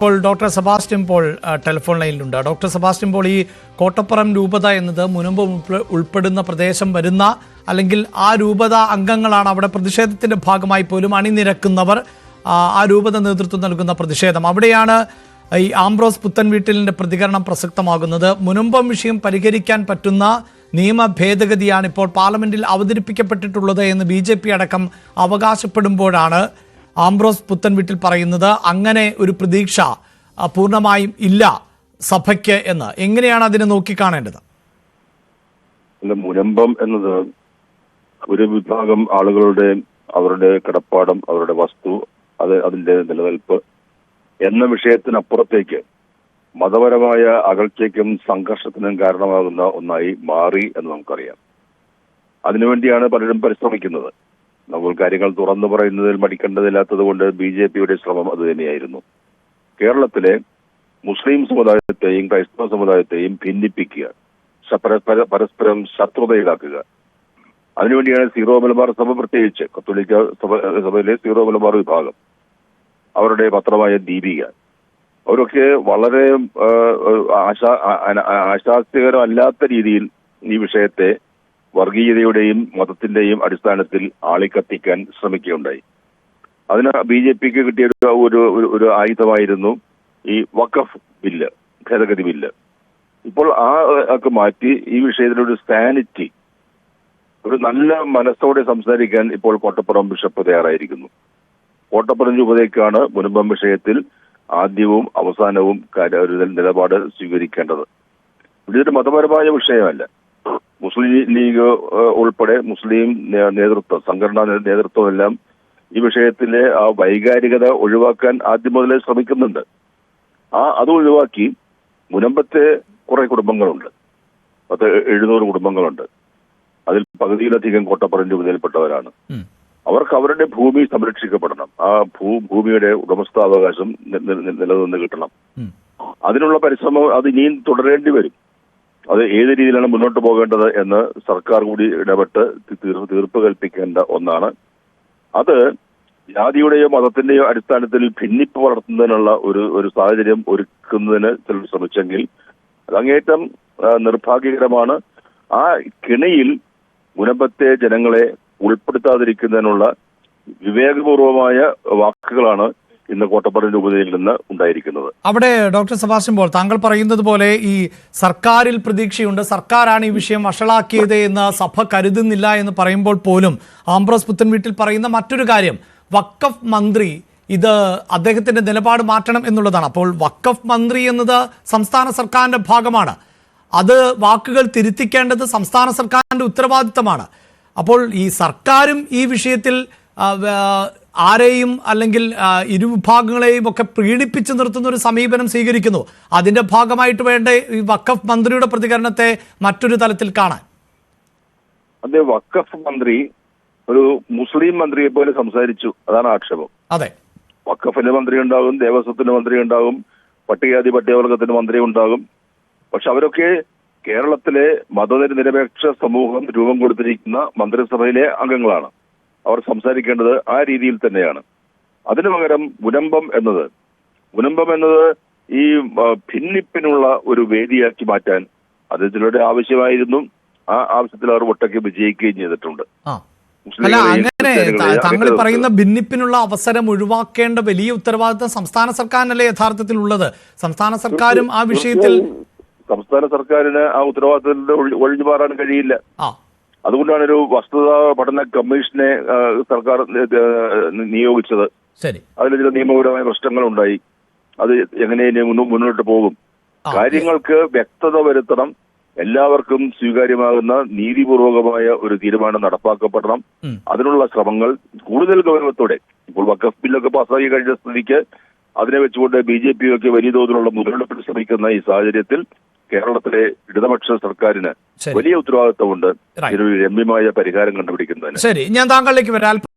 ഇപ്പോൾ doctor Sebastian Paul telephone ലൈനിലുണ്ട്. Doctor Sebastian Paul, ഈ കോട്ടപ്പുറം രൂപത എന്നത് മുനമ്പ് ഉൾപ്പെടുന്ന പ്രദേശം വരുന്ന അല്ലെങ്കിൽ ആ രൂപത അംഗങ്ങളാണ് അവിടെ പ്രതിഷേധത്തിന്റെ ഭാഗമായി പോലും അണിനിരക്കുന്നവർ, ആ രൂപത നേതൃത്വം നൽകുന്ന പ്രതിഷേധം. അവിടെയാണ് ഈ ആംബ്രോസ് പുത്തൻവീട്ടിലിന്റെ പ്രതികരണം പ്രസക്തമാകുന്നത്. മുനമ്പം വിഷയം പരിഹരിക്കാൻ പറ്റുന്ന നിയമ ഭേദഗതിയാണ് ഇപ്പോൾ പാർലമെന്റിൽ അവതരിപ്പിക്കപ്പെട്ടിട്ടുള്ളത് എന്ന് BJP അടക്കം അവകാശപ്പെടുമ്പോഴാണ് ആംബ്രോസ് പുത്തൻവീട്ടിൽ പറയുന്നത് അങ്ങനെ ഒരു പ്രതീക്ഷ പൂർണ്ണമായും ഇല്ല സഭയ്ക്ക് എന്ന്. എങ്ങനെയാണ് അതിനെ നോക്കിക്കാണേണ്ടത്? മുനമ്പം എന്നത് ഒരു വിഭാഗം ആളുകളുടെ അവരുടെ കിടപ്പാടം, അവരുടെ വസ്തു, അതിന്റെ നിലനിൽപ്പ് എന്ന വിഷയത്തിനപ്പുറത്തേക്ക് മതപരമായ അകൽച്ചയ്ക്കും സംഘർഷത്തിനും കാരണമാകുന്ന ഒന്നായി മാറി എന്ന് നമുക്കറിയാം. അതിനുവേണ്ടിയാണ് പലരും പരിശ്രമിക്കുന്നത്. നമ്മൾ കാര്യങ്ങൾ തുറന്നു പറയുന്നതിൽ മടിക്കേണ്ടതില്ലാത്തത് കൊണ്ട് BJPയുടെ ശ്രമം അത് തന്നെയായിരുന്നു. കേരളത്തിലെ മുസ്ലിം സമുദായത്തെയും ക്രൈസ്തവ സമുദായത്തെയും ഭിന്നിപ്പിക്കുക, പരസ്പരം ശത്രുതയിലാക്കുക. അതിനുവേണ്ടിയാണ് സീറോ മലബാർ സഭ, പ്രത്യേകിച്ച് കത്തോലിക്ക സഭയിലെ സീറോ മലബാർ വിഭാഗം, അവരുടെ പത്രമായ ദീപിക, അവരൊക്കെ വളരെ ആശാസ്യകരമല്ലാത്ത രീതിയിൽ ഈ വിഷയത്തെ വർഗീയതയുടെയും മതത്തിന്റെയും അടിസ്ഥാനത്തിൽ ആളിക്കത്തിക്കാൻ ശ്രമിക്കുകയുണ്ടായി. അതിന് BJPക്ക് കിട്ടിയ ഒരു ആയുധമായിരുന്നു ഈ വഖഫ് ബില്ല്, ഭേദഗതി ബില്ല്. ഇപ്പോൾ ഒക്കെ മാറ്റി ഈ വിഷയത്തിലൊരു സാനിറ്റി, ഒരു നല്ല മനസ്സോടെ സംസാരിക്കാൻ ഇപ്പോൾ കോട്ടപ്പുറം ബിഷപ്പ് തയ്യാറായിരിക്കുന്നു. കോട്ടപ്പുറം രൂപതയ്ക്കാണ് മുനമ്പം വിഷയത്തിൽ ആദ്യവും അവസാനവും ഒരു നിലപാട് സ്വീകരിക്കേണ്ടത്. ഇതൊരു മതപരമായ വിഷയമല്ല. മുസ്ലിം ലീഗ് ഉൾപ്പെടെ മുസ്ലിം നേതൃത്വം, സംഘടനാ നേതൃത്വമെല്ലാം ഈ വിഷയത്തിലെ ആ വൈകാരികത ഒഴിവാക്കാൻ ആദ്യം മുതലേ ശ്രമിക്കുന്നുണ്ട്. അത് ഒഴിവാക്കി മുനമ്പത്തെ കുറെ കുടുംബങ്ങളുണ്ട്, 700 കുടുംബങ്ങളുണ്ട്. അതിൽ പകുതിയിലധികം കോട്ടപ്പുറം രൂപതയിൽപ്പെട്ടവരാണ്. അവർക്ക് അവരുടെ ഭൂമി സംരക്ഷിക്കപ്പെടണം. ആ ഭൂമിയുടെ ഉടമസ്ഥാവകാശം നിലനിന്ന് കിട്ടണം. അതിനുള്ള പരിശ്രമം അത് ഇനിയും തുടരേണ്ടി വരും. അത് ഏത് രീതിയിലാണ് മുന്നോട്ട് പോകേണ്ടത് എന്ന് സർക്കാർ കൂടി ഇടപെട്ട് തീർപ്പ് കൽപ്പിക്കേണ്ട ഒന്നാണ്. അത് ജാതിയുടെയോ മതത്തിന്റെയോ അടിസ്ഥാനത്തിൽ ഭിന്നിപ്പ് വളർത്തുന്നതിനുള്ള ഒരു സാഹചര്യം ഒരുക്കുന്നതിന് ചിലർ ശ്രമിച്ചെങ്കിൽ അത് അങ്ങേറ്റം നിർഭാഗ്യകരമാണ്. ആ കെണിയിൽ മുനമ്പത്തെ ജനങ്ങളെ ഉൾപ്പെടുത്താതിരിക്കുന്നതിനുള്ള വിവേകപൂർവമായ വാക്കുകളാണ് ഇന്ന് കോട്ടപ്പുറം രൂപതയിൽ നിന്ന് ഉണ്ടായിരിക്കുന്നത്. അവിടെ ഡോക്ടർ സെബാസ്റ്റ്യൻ പോൾ, താങ്കൾ പറയുന്നത് പോലെ ഈ സർക്കാരിൽ പ്രതീക്ഷയുണ്ട്, സർക്കാരാണ് ഈ വിഷയം വഷളാക്കിയത് എന്ന് സഭ കരുതുന്നില്ല എന്ന് പറയുമ്പോൾ പോലും ആംബ്രോസ് പുത്തൻവീട്ടിൽ പറയുന്ന മറ്റൊരു കാര്യം, വഖഫ് മന്ത്രി ഇത് അദ്ദേഹത്തിന്റെ നിലപാട് മാറ്റണം എന്നുള്ളതാണ്. അപ്പോൾ വഖഫ് മന്ത്രി എന്നത് സംസ്ഥാന സർക്കാരിന്റെ ഭാഗമാണ്. അത് വാക്കുകൾ തിരുത്തിക്കേണ്ടത് സംസ്ഥാന സർക്കാരിന്റെ ഉത്തരവാദിത്തമാണ്. അപ്പോൾ ഈ സർക്കാരും ഈ വിഷയത്തിൽ ആരെയും അല്ലെങ്കിൽ ഇരുവിഭാഗങ്ങളെയും ഒക്കെ പീഡിപ്പിച്ചു നിർത്തുന്ന ഒരു സമീപനം സ്വീകരിക്കുന്നു. അതിന്റെ ഭാഗമായിട്ട് വേണ്ട ഈ വഖഫ് മന്ത്രിയുടെ പ്രതികരണത്തെ മറ്റൊരു തലത്തിൽ കാണാൻ. അതെ, വഖഫ് മന്ത്രി ഒരു മുസ്ലിം മന്ത്രിയെ പോലെ സംസാരിച്ചു, അതാണ് ആക്ഷേപം. അതെ, വഖഫിന്റെ മന്ത്രി ഉണ്ടാകും, ദേവസ്വത്തിന്റെ മന്ത്രി ഉണ്ടാകും, പട്ടികജാതി പട്ടികവർഗത്തിന്റെ മന്ത്രി ഉണ്ടാകും. പക്ഷെ അവരൊക്കെ കേരളത്തിലെ മതനിരപേക്ഷ സമൂഹം രൂപം കൊടുത്തിരിക്കുന്ന മന്ത്രിസഭയിലെ അംഗങ്ങളാണ്. അവർ സംസാരിക്കേണ്ടത് ആ രീതിയിൽ തന്നെയാണ്. അതിനു പകരം മുനമ്പം എന്നത് ഈ ഭിന്നിപ്പിനുള്ള ഒരു വേദിയാക്കി മാറ്റാൻ അത് ചിലരുടെ ആവശ്യമായിരുന്നു. ആ ആവശ്യത്തിൽ അവർ ഒട്ടൊക്കെ വിജയിക്കുകയും ചെയ്തിട്ടുണ്ട്. അല്ല, അങ്ങനെ താങ്കൾ പറയുന്ന ഭിന്നിപ്പിനുള്ള അവസരം ഒഴിവാക്കേണ്ട വലിയ ഉത്തരവാദിത്തം സംസ്ഥാന സർക്കാരിനല്ലേ യഥാർത്ഥത്തിൽ ഉള്ളത്? സംസ്ഥാന സർക്കാരും ആ വിഷയത്തിൽ, സംസ്ഥാന സർക്കാരിന് ആ ഉത്തരവാദിത്തത്തിന്റെ ഒഴിഞ്ഞു മാറാൻ കഴിയില്ല. അതുകൊണ്ടാണ് ഒരു വസ്തുതാ പഠന കമ്മീഷനെ സർക്കാർ നിയോഗിച്ചത്. അതിൽ ചില നിയമപരമായ പ്രശ്നങ്ങളുണ്ടായി. അത് എങ്ങനെ മുന്നോട്ട് പോകും? കാര്യങ്ങൾക്ക് വ്യക്തത വരുത്തണം. എല്ലാവർക്കും സ്വീകാര്യമാകുന്ന നീതിപൂർവകമായ ഒരു തീരുമാനം നടപ്പാക്കപ്പെടണം. അതിനുള്ള ശ്രമങ്ങൾ കൂടുതൽ ഗൗരവത്തോടെ, ഇപ്പോൾ വഖഫ് ബില്ലൊക്കെ പാസ്സാക്കി കഴിഞ്ഞ സ്ഥിതിക്ക് അതിനെ വെച്ചുകൊണ്ട് BJP ഒക്കെ വലിയ തോതിലുള്ള മുതലെടുപ്പിന് ശ്രമിക്കുന്ന ഈ സാഹചര്യത്തിൽ കേരളത്തിലെ ഇടതുപക്ഷ സർക്കാരിന് വലിയ ഉത്തരവാദിത്തമുണ്ട് ഇതിനൊരു രമ്യമായ പരിഹാരം കണ്ടുപിടിക്കുന്നതിന്. ശരി, ഞാൻ താങ്കളിലേക്ക് വരാം.